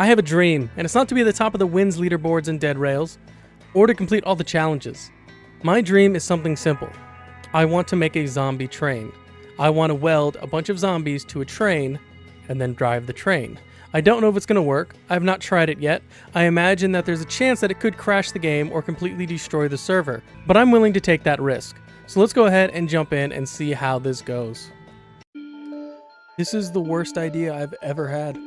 I have a dream, and it's not to be at the top of the wins leaderboards and dead rails, or to complete all the challenges. My dream is something simple. I want to make a zombie train. I want to weld a bunch of zombies to a train, and then drive the train. I don't know if it's going to work. I have not tried it yet. I imagine that there's a chance that it could crash the game or completely destroy the server, but I'm willing to take that risk. So let's go ahead and jump in and see how this goes. This is the worst idea I've ever had.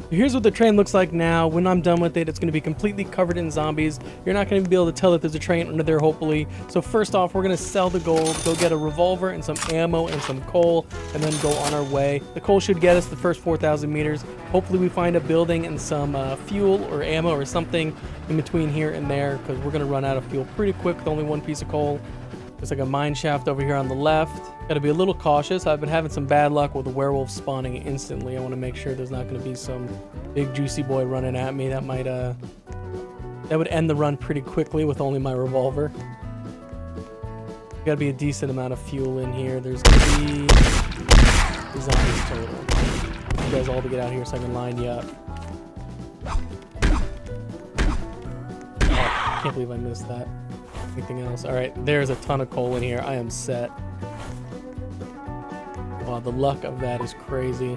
Here's what the train looks like now. When I'm done with it, it's going to be completely covered in zombies. You're not going to be able to tell that there's a train under there, hopefully. So first off, we're going to sell the gold, go get a revolver and some ammo and some coal, and then go on our way. The coal should get us the first 4,000 meters. Hopefully we find a building and some fuel or ammo or something in between here and there, because we're going to run out of fuel pretty quick with only one piece of coal. There's like a mine shaft over here on the left. Got to be a little cautious. I've been having some bad luck with the werewolf spawning instantly. I want to make sure there's not going to be some big juicy boy running at me. That might that would end the run pretty quickly with only my revolver. Got to be a decent amount of fuel in here. There's going to be zombies total. You guys all to get out here so I can line you up. Oh, can't believe I missed that. Anything else? All right, there's a ton of coal in here. I am set. Wow, the luck of that is crazy.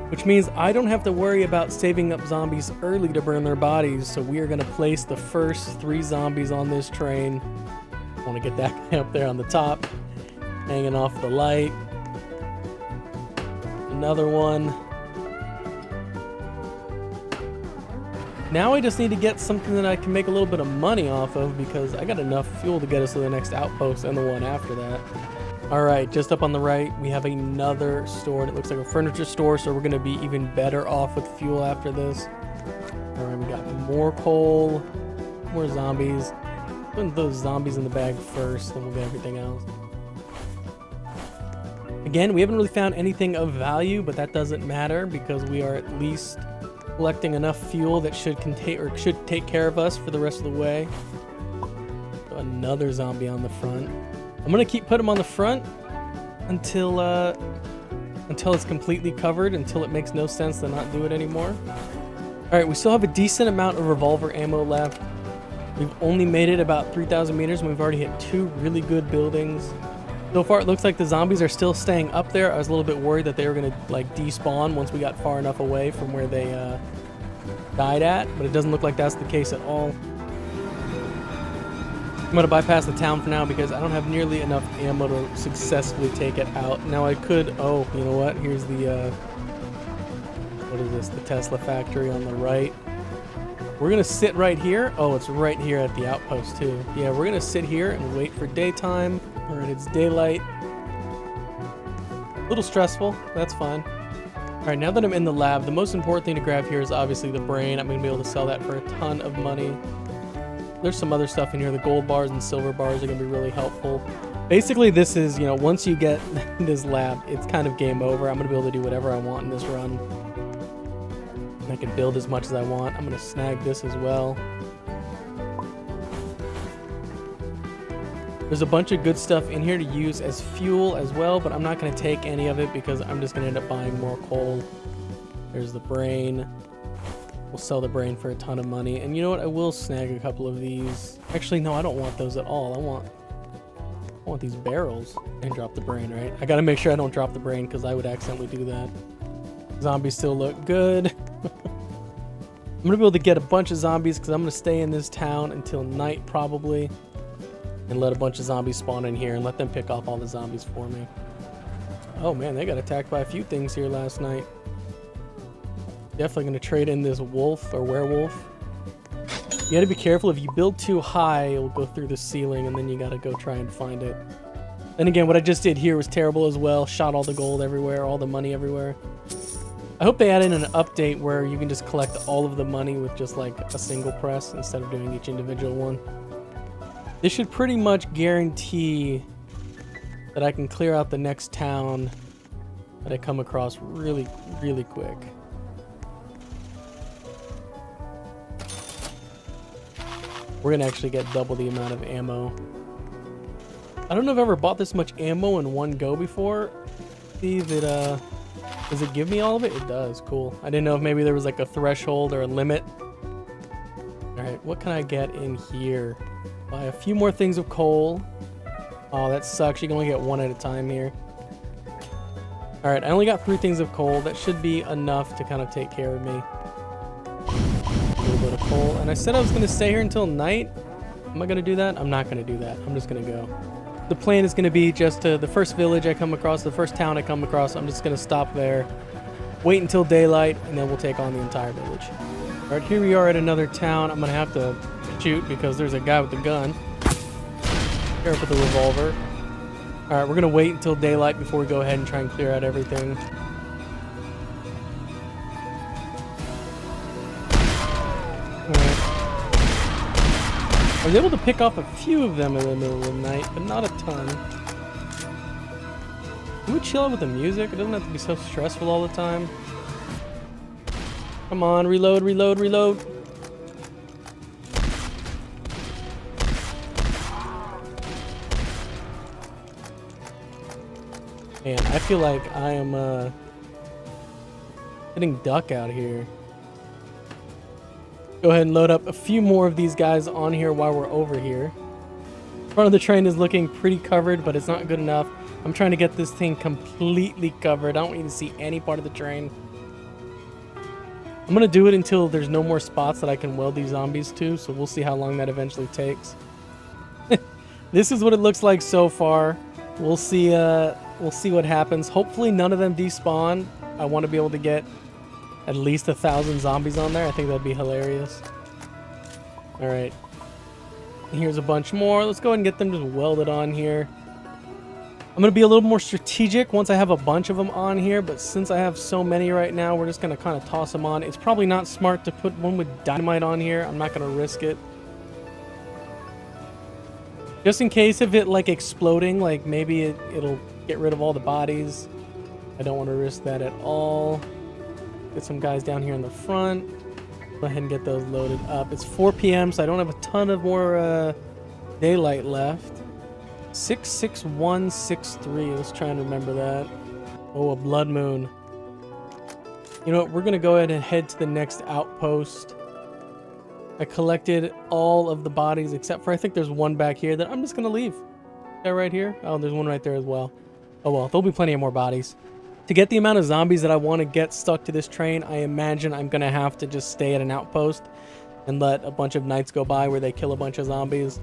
Which means I don't have to worry about saving up zombies early to burn their bodies. So we are going to place the first 3 zombies on this train. I want to get that guy up there on the top, hanging off the light. Another one. Now I just need to get something that I can make a little bit of money off of, because I got enough fuel to get us to the next outpost and the one after that. All right, just up on the right, we have another store, and it looks like a furniture store, so we're going to be even better off with fuel after this. All right, we got more coal, more zombies. Put those zombies in the bag first, then we'll get everything else. Again, we haven't really found anything of value, but that doesn't matter because we are at least collecting enough fuel that should take care of us for the rest of the way. Another zombie on the front. I'm gonna keep putting them on the front until it's completely covered, until it makes no sense to not do it anymore. All right, we still have a decent amount of revolver ammo left. We've only made it about 3,000 meters, and we've already hit 2 really good buildings. So far, it looks like the zombies are still staying up there. I was a little bit worried that they were gonna like despawn once we got far enough away from where they died at, but it doesn't look like that's the case at all. I'm going to bypass the town for now because I don't have nearly enough ammo to successfully take it out. Now I could, oh, you know what? Here's the, what is this? The Tesla factory on the right. We're going to sit right here. Oh, it's right here at the outpost too. Yeah, we're going to sit here and wait for daytime. All right, it's daylight. A little stressful. That's fine. All right, now that I'm in the lab, the most important thing to grab here is obviously the brain. I'm going to be able to sell that for a ton of money. There's some other stuff in here. The gold bars and silver bars are going to be really helpful. Basically, this is, you know, once you get this lab, it's kind of game over. I'm going to be able to do whatever I want in this run. And I can build as much as I want. I'm going to snag this as well. There's a bunch of good stuff in here to use as fuel as well, but I'm not going to take any of it because I'm just going to end up buying more coal. There's the brain. We'll sell the brain for a ton of money. And you know what? I will snag a couple of these. Actually, no, I don't want those at all. I want these barrels. And drop the brain, right? I gotta make sure I don't drop the brain because I would accidentally do that. Zombies still look good. I'm gonna be able to get a bunch of zombies because I'm gonna stay in this town until night probably. And let a bunch of zombies spawn in here and let them pick off all the zombies for me. Oh man, they got attacked by a few things here last night. Definitely going to trade in this wolf or werewolf. You got to be careful. If you build too high, it'll go through the ceiling, and then you got to go try and find it. Then again, what I just did here was terrible as well. Shot all the gold everywhere, all the money everywhere. I hope they add in an update where you can just collect all of the money with just like a single press instead of doing each individual one. This should pretty much guarantee that I can clear out the next town that I come across really, really quick. We're gonna actually get double the amount of ammo. I don't know if I've ever bought this much ammo in one go before. See that Does it give me all of it? It does. Cool. I didn't know if maybe there was like a threshold or a limit. All right, what can I get in here? Buy a few more things of coal. Oh, that sucks. You can only get one at a time here. All right, I only got 3 things of coal. That should be enough to kind of take care of me. A little bit of coal. And I said I was going to stay here until night. Am I going to do that? I'm not going to do that. I'm just going to go. The plan is going to be just to the first village I come across, the first town I come across, I'm just going to stop there, wait until daylight, and then we'll take on the entire village. All right, here we are at another town. I'm going to have to shoot because there's a guy with a gun. Careful with the revolver. All right, we're going to wait until daylight before we go ahead and try and clear out everything. All right. I was able to pick off a few of them in the middle of the night, but not a ton. Can we chill out with the music? It doesn't have to be so stressful all the time. Come on, reload, reload, reload. Man, I feel like I am hitting duck out here. Go ahead and load up a few more of these guys on here while we're over here. Front of the train is looking pretty covered, but it's not good enough. I'm trying to get this thing completely covered. I don't want you to see any part of the train. I'm going to do it until there's no more spots that I can weld these zombies to, so we'll see how long that eventually takes. This is what it looks like so far. We'll see what happens. Hopefully none of them despawn. I want to be able to get at least 1,000 zombies on there. I think that'd be hilarious. All right. Here's a bunch more. Let's go ahead and get them just welded on here. I'm going to be a little more strategic once I have a bunch of them on here, but since I have so many right now, we're just going to kind of toss them on. It's probably not smart to put one with dynamite on here. I'm not going to risk it. Just in case of it like exploding, like maybe it'll get rid of all the bodies. I don't want to risk that at all. Get some guys down here in the front. Go ahead and get those loaded up. It's 4 p.m., so I don't have a ton of more daylight left. 66163. Let's try and remember that. Oh, a blood moon. You know what? We're going to go ahead and head to the next outpost. I collected all of the bodies except for I think there's one back here that I'm just going to leave. That right here? Oh, there's one right there as well. Oh, well, there'll be plenty of more bodies. To get the amount of zombies that I want to get stuck to this train, I imagine I'm going to have to just stay at an outpost and let a bunch of nights go by where they kill a bunch of zombies.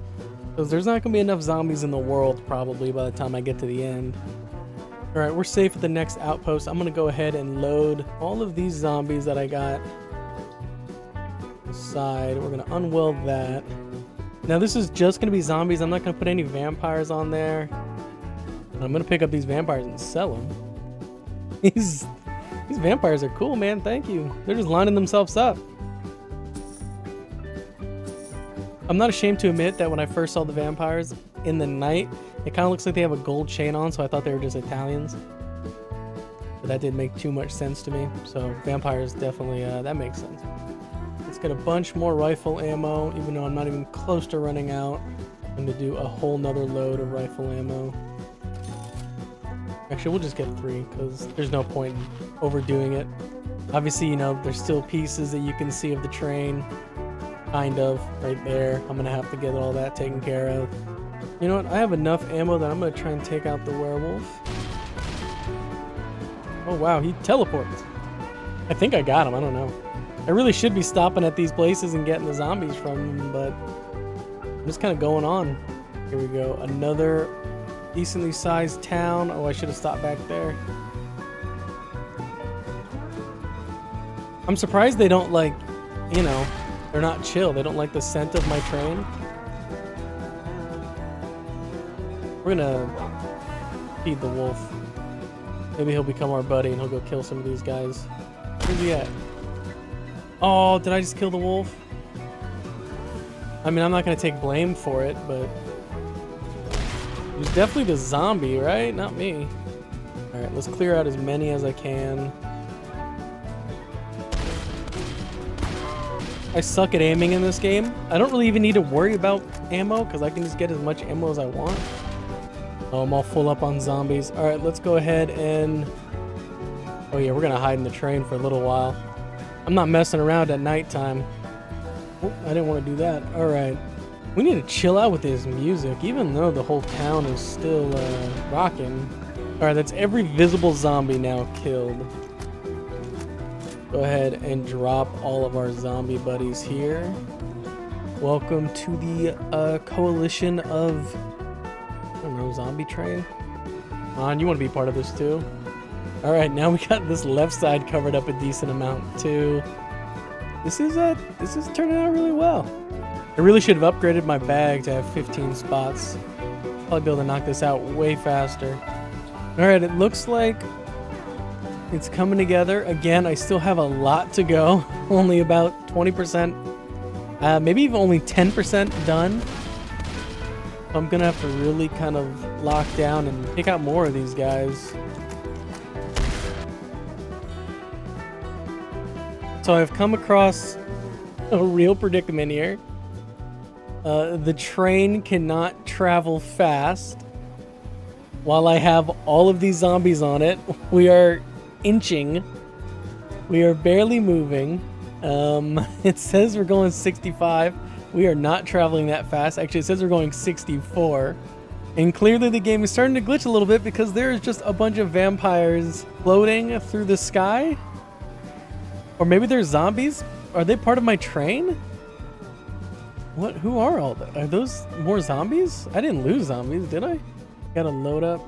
Because there's not going to be enough zombies in the world probably by the time I get to the end. Alright, we're safe at the next outpost. I'm going to go ahead and load all of these zombies that I got aside. We're going to unweld that. Now this is just going to be zombies. I'm not going to put any vampires on there. I'm going to pick up these vampires and sell them. These vampires are cool, man. Thank you. They're just lining themselves up. I'm not ashamed to admit that when I first saw the vampires in the night, it kind of looks like they have a gold chain on, so I thought they were just Italians. But that didn't make too much sense to me. So vampires definitely, that makes sense. Let's get a bunch more rifle ammo, even though I'm not even close to running out. I'm going to do a whole nother load of rifle ammo. Actually, we'll just get 3 because there's no point in overdoing it. Obviously, you know, there's still pieces that you can see of the train. Kind of, right there. I'm going to have to get all that taken care of. You know what? I have enough ammo that I'm going to try and take out the werewolf. Oh, wow. He teleports. I think I got him. I don't know. I really should be stopping at these places and getting the zombies from them, but I'm just kind of going on. Here we go. Another decently sized town. Oh, I should have stopped back there. I'm surprised they don't like, you know, they're not chill. They don't like the scent of my train. We're gonna feed the wolf. Maybe he'll become our buddy and he'll go kill some of these guys. Where's he at? Oh, did I just kill the wolf? I mean, I'm not gonna take blame for it, but it was definitely the zombie, right? Not me. Alright, let's clear out as many as I can. I suck at aiming in this game. I don't really even need to worry about ammo because I can just get as much ammo as I want. Oh, I'm all full up on zombies. Alright, let's go ahead and Oh yeah, we're gonna hide in the train for a little while. I'm not messing around at nighttime. Oh, I didn't want to do that. All right. We need to chill out with this music, even though the whole town is still rocking. All right, that's every visible zombie now killed. Go ahead and drop all of our zombie buddies here. Welcome to the coalition of, I don't know, zombie train. Come on, you want to be part of this too? All right, now we got this left side covered up a decent amount too. This is turning out really well. I really should have upgraded my bag to have 15 spots. Probably be able to knock this out way faster. All right, it looks like it's coming together. Again, I still have a lot to go. Only about 20%, maybe even only 10% done. I'm gonna have to really kind of lock down and pick out more of these guys. So I've come across a real predicament here. The train cannot travel fast while I have all of these zombies on it. We are inching. We are barely moving. It says we're going 65. We are not traveling that fast. Actually, it says we're going 64. And clearly the game is starting to glitch a little bit because there is just a bunch of vampires floating through the sky. Or maybe they're zombies? Are they part of my train? What? Who are all that? Are those more zombies? I didn't lose zombies, did I? Gotta load up.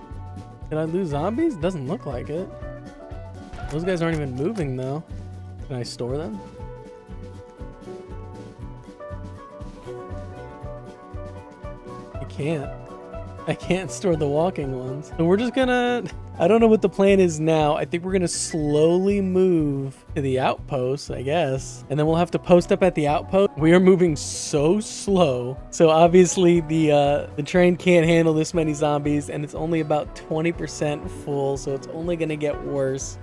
Did I lose zombies? Doesn't look like it. Those guys aren't even moving though. Can I store them? I can't store the walking ones. So we're just gonna, I don't know what the plan is now. I think we're gonna slowly move to the outpost, I guess. And then we'll have to post up at the outpost. We are moving so slow. So obviously the train can't handle this many zombies and it's only about 20% full. So it's only gonna get worse.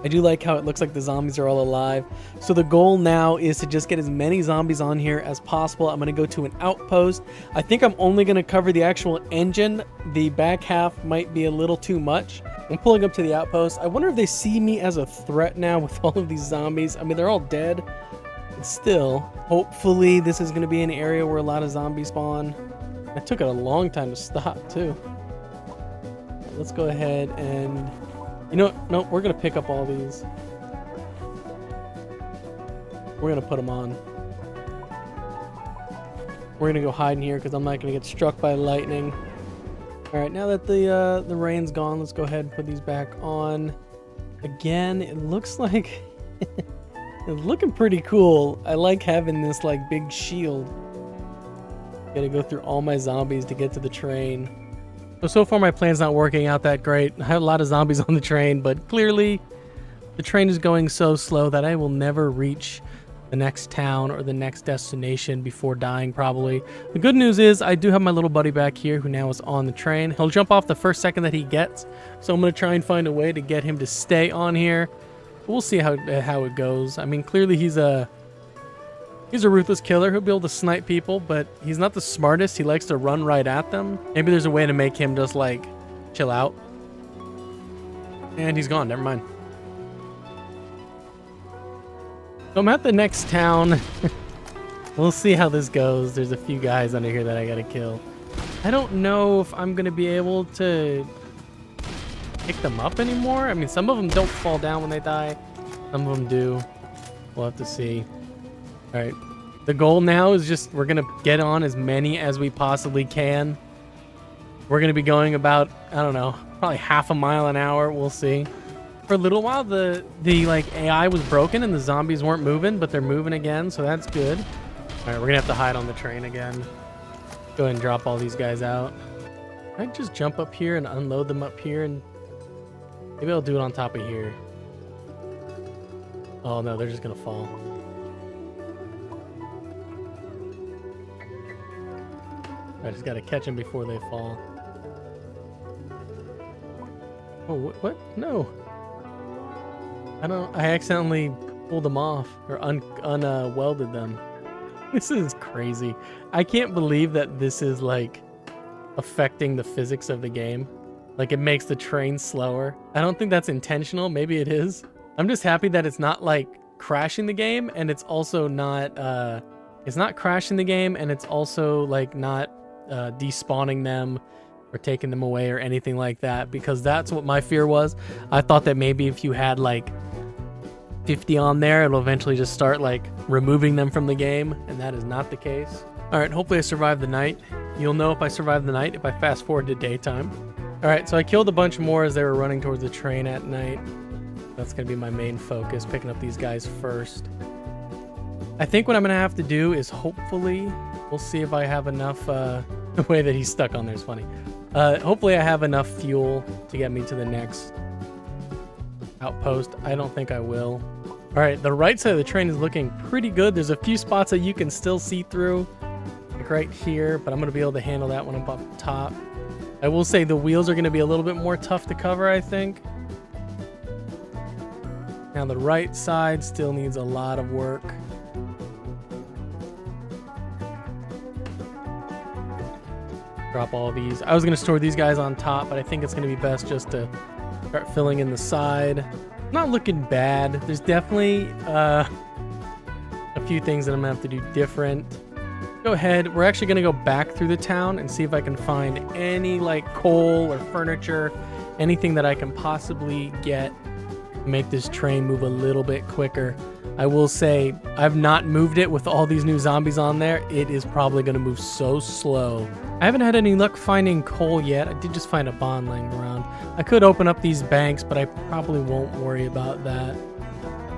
I do like how it looks like the zombies are all alive. So the goal now is to just get as many zombies on here as possible. I'm going to go to an outpost. I think I'm only going to cover the actual engine. The back half might be a little too much. I'm pulling up to the outpost. I wonder if they see me as a threat now with all of these zombies. I mean, they're all dead. But still, hopefully this is going to be an area where a lot of zombies spawn. It took it a long time to stop too. Let's go ahead and... You know what? No, we're going to pick up all these. We're going to put them on. We're going to go hide in here because I'm not going to get struck by lightning. All right, now that the rain's gone, let's go ahead and put these back on. Again, it looks like it's looking pretty cool. I like having this like big shield. Got to go through all my zombies to get to the train. So far my plan's not working out that great. I have a lot of zombies on the train, but clearly the train is going so slow that I will never reach the next town or the next destination before dying probably. The good news is I do have my little buddy back here who now is on the train. He'll jump off the first second that he gets. So I'm going to try and find a way to get him to stay on here. We'll see how it goes. I mean, clearly he's a ruthless killer. He'll be able to snipe people, but he's not the smartest. He likes to run right at them. Maybe there's a way to make him just like chill out. And he's gone. Never mind. So I'm at the next town. We'll see how this goes. There's a few guys under here that I gotta kill. I don't know if I'm gonna be able to pick them up anymore. I mean, some of them don't fall down when they die. Some of them do. We'll have to see. All right, the goal now is just we're gonna get on as many as we possibly can. We're gonna be going about, I don't know, probably half a mile an hour. We'll see. For a little while, the like AI was broken and the zombies weren't moving, but they're moving again, so that's good. All right, we're gonna have to hide on the train again. Go ahead and drop all these guys out. I can just jump up here and unload them up here, and maybe I'll do it on top of here. Oh no, they're just gonna fall. I just gotta catch them before they fall. Oh, what? No. I accidentally pulled them off or welded them. This is crazy. I can't believe that this is like affecting the physics of the game. Like, it makes the train slower. I don't think that's intentional. Maybe it is. I'm just happy that it's not, like, crashing the game, and it's also not, it's not crashing the game, and it's also, like, not despawning them or taking them away or anything like that, because that's what my fear was. I thought that maybe if you had, like, 50 on there, it'll eventually just start, like, removing them from the game, and that is not the case. All right, hopefully I survived the night. You'll know if I survived the night if I fast forward to daytime. All right, so I killed a bunch more as they were running towards the train at night. That's gonna be my main focus, picking up these guys first. I think what I'm gonna have to do is hopefully, we'll see if I have enough, the way that he's stuck on there is funny. Hopefully I have enough fuel to get me to the next outpost. I don't think I will. All right, the right side of the train is looking pretty good. There's a few spots that you can still see through, like right here, but I'm gonna be able to handle that when I'm up top. I will say the wheels are gonna be a little bit more tough to cover, I think. Now the right side still needs a lot of work. Drop all these. I was gonna store these guys on top, but I think it's gonna be best just to start filling in the side. Not looking bad. There's definitely a few things that I'm gonna have to do different. Go ahead. We're actually gonna go back through the town and see if I can find any like coal or furniture, anything that I can possibly get to make this train move a little bit quicker. I will say I've not moved it with all these new zombies on there. It is probably gonna move so slow. I haven't had any luck finding coal yet. I did just find a bond laying around. I could open up these banks, but I probably won't worry about that.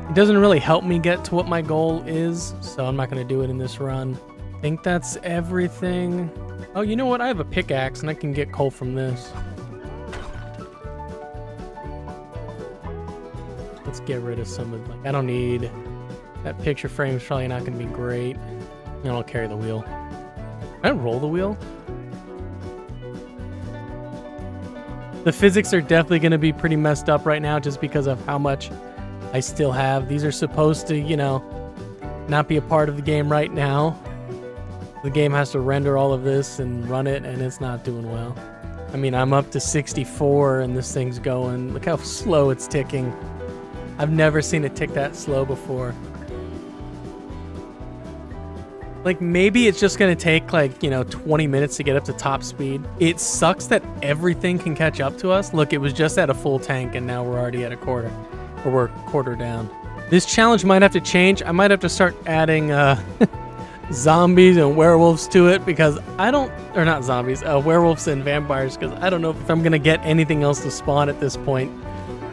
It doesn't really help me get to what my goal is, so I'm not gonna do it in this run. I think that's everything. Oh, you know what? I have a pickaxe and I can get coal from this. Let's get rid of some of, like, I don't need, that picture frame's probably not gonna be great. And I'll carry the wheel. Can I roll the wheel? The physics are definitely gonna be pretty messed up right now just because of how much I still have. These are supposed to, you know, not be a part of the game right now. The game has to render all of this and run it, and it's not doing well. I mean, I'm up to 64 and this thing's going. Look how slow it's ticking. I've never seen it tick that slow before. Like, maybe it's just gonna take, like, you know, 20 minutes to get up to top speed. It sucks that everything can catch up to us. Look, it was just at a full tank and now we're already at a quarter. Or we're a quarter down. This challenge might have to change. I might have to start adding, zombies and werewolves to it because I don't, or not zombies, werewolves and vampires, because I don't know if I'm gonna get anything else to spawn at this point.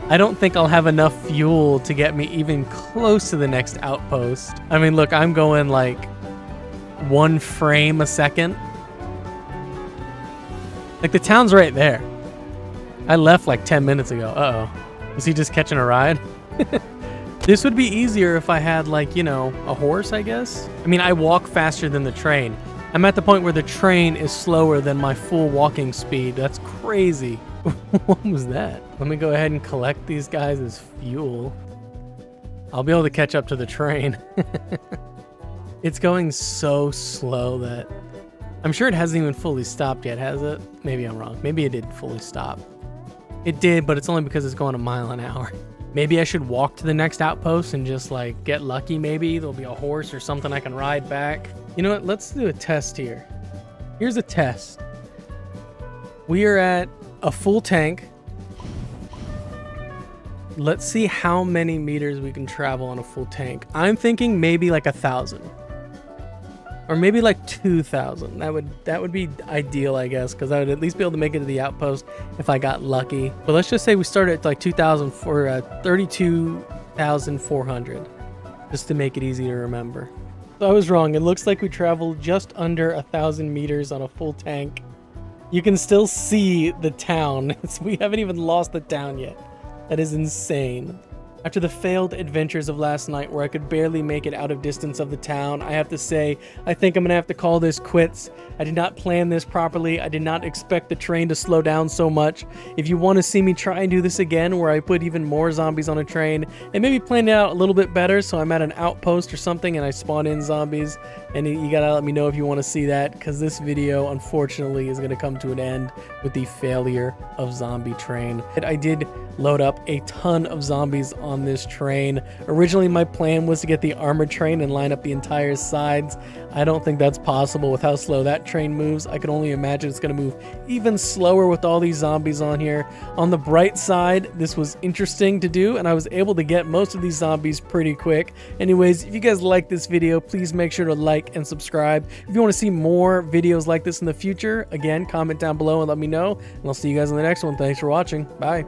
I don't think I'll have enough fuel to get me even close to the next outpost. I mean, look, I'm going like 1 frame a second. Like, the town's right there. I left like 10 minutes ago. Uh-oh. Was he just catching a ride? This would be easier if I had, like, you know, a horse, I guess. I mean, I walk faster than the train. I'm at the point where the train is slower than my full walking speed. That's crazy. What was that? Let me go ahead and collect these guys as fuel. I'll be able to catch up to the train. It's going so slow that I'm sure it hasn't even fully stopped yet, has it? Maybe I'm wrong. Maybe it did fully stop. It did, but it's only because it's going a mile an hour. Maybe I should walk to the next outpost and just, like, get lucky maybe. There'll be a horse or something I can ride back. You know what? Let's do a test here. Here's a test. We are at a full tank. Let's see how many meters we can travel on a full tank. I'm thinking maybe like 1,000. Or maybe like 2,000. That would be ideal, I guess, because I would at least be able to make it to the outpost if I got lucky. But let's just say we started at like 2,000 for 32,400, just to make it easy to remember. So I was wrong. It looks like we traveled just under 1,000 meters on a full tank. You can still see the town. We haven't even lost the town yet. That is insane. After the failed adventures of last night where I could barely make it out of distance of the town, I have to say, I think I'm gonna have to call this quits. I did not plan this properly. I did not expect the train to slow down so much. If you want to see me try and do this again where I put even more zombies on a train and maybe plan it out a little bit better so I'm at an outpost or something and I spawn in zombies, and you gotta let me know if you want to see that, because this video unfortunately is gonna come to an end with the failure of zombie train. I did load up a ton of zombies on this train. Originally my plan was to get the armored train and line up the entire sides. I don't think that's possible with how slow that train moves. I can only imagine it's going to move even slower with all these zombies on here. On the bright side, this was interesting to do, and I was able to get most of these zombies pretty quick. Anyways, if you guys like this video, please make sure to like and subscribe. If you want to see more videos like this in the future, again, comment down below and let me know, and I'll see you guys in the next one. Thanks for watching. Bye.